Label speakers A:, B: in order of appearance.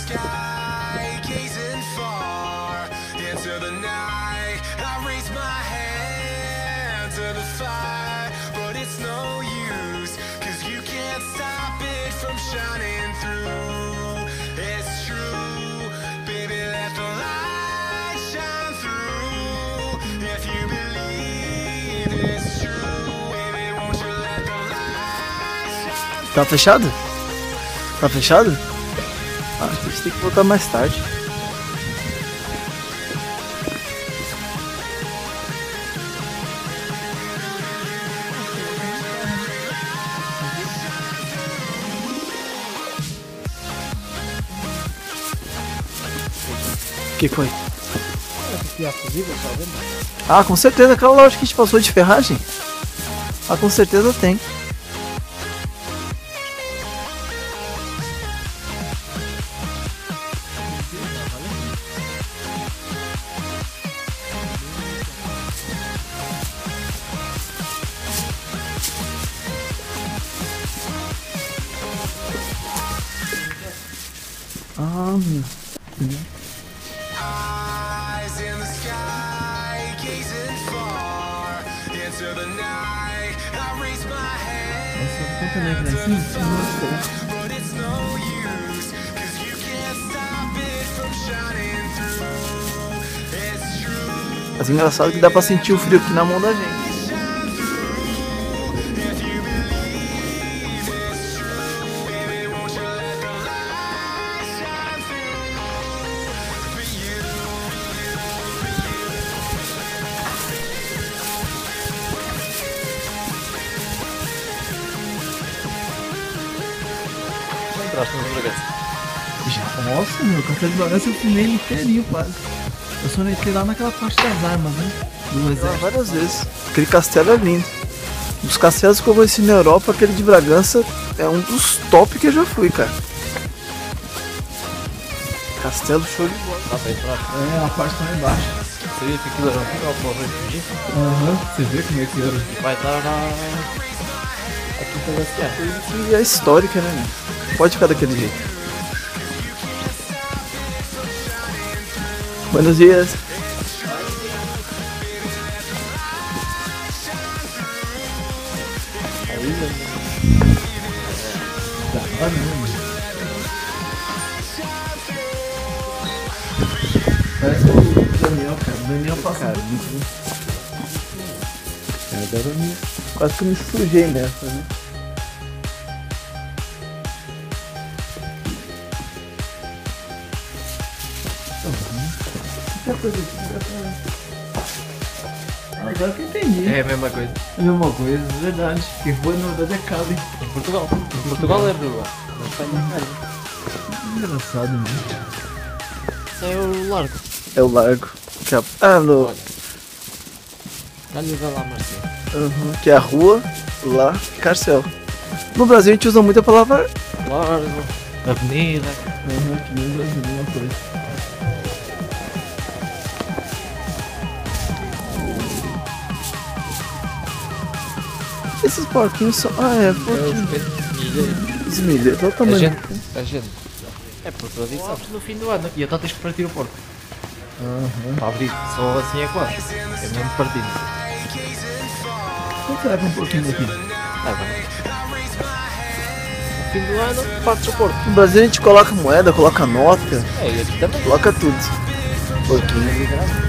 A: sky, gazing far into the night. I raise my hand to the fire, but it's no use, 'cause you can't stop it from shining through. It's true, baby, let the light shine through. If you believe it's true, baby, won't you let the light shine through.
B: Tá fechado? Tá fechado? Ah, a gente tem que voltar mais tarde. O que foi? Ah, com certeza, aquela loja que a gente passou de ferragem. Ah, com certeza tem. Ah, meu.
A: Eyes in the sky, gazing far into the night. I raise my hand, but it's no use, 'cause you can't stop it from shining through. It's true.
B: Mas é engraçado que dá pra sentir o frio aqui na mão da gente.
A: If you believe it's true, baby, won't you let the light shine through? For you.
B: Já, nossa, meu, Castelo de Bragança eu filmei inteirinho quase. Eu só não entrei lá naquela parte das armas, né? Do exército. Várias vezes. Aquele castelo é lindo. Dos castelos que eu conheci na Europa, aquele de Bragança é um dos top que eu já fui, cara. Castelo show de bola.
C: Dá pra entrar?
B: É, a parte lá embaixo.
C: Você vê que aquilo era um final pra fugir?
B: Aham, você vê como é que era.
C: Vai estar na... Aqui pra gastar.
B: Coisa que é histórica, né, meu? Pode ficar daquele jeito. Buenos dias. Parece o Daniel, cara. O Daniel passa muito. Quase que eu me sujei nessa, né? Agora que eu entendi.
C: É a mesma coisa.
B: É a mesma coisa, é verdade. Quem foi na verdade é Cali.
C: Em Portugal. Em Portugal é rua. Na Espanha é Cali.
B: Engraçado, né?
C: Isso é o largo.
B: É o largo. Que é, no,
C: Cali vai lá, Marcelo.
B: que é a rua, lá, Carcel. No Brasil a gente usa muito a palavra.
C: Largo, avenida.
B: Que nem no Brasil, uma coisa. Esses porquinhos são. Ah, é, porquinho. Os milheiros, olha o tamanho.
C: A gente. É por tradição. No fim do ano. E então tens que partir o porco. Para abrir. Só assim é quase. É mesmo partindo.
B: Quanto será que um porquinho daqui?
C: Ah, bem. No fim do ano, partes o porco.
B: No Brasil a gente coloca moeda, coloca nota,
C: É, e aqui também.
B: coloca tudo. Porquinho.
C: É de graça.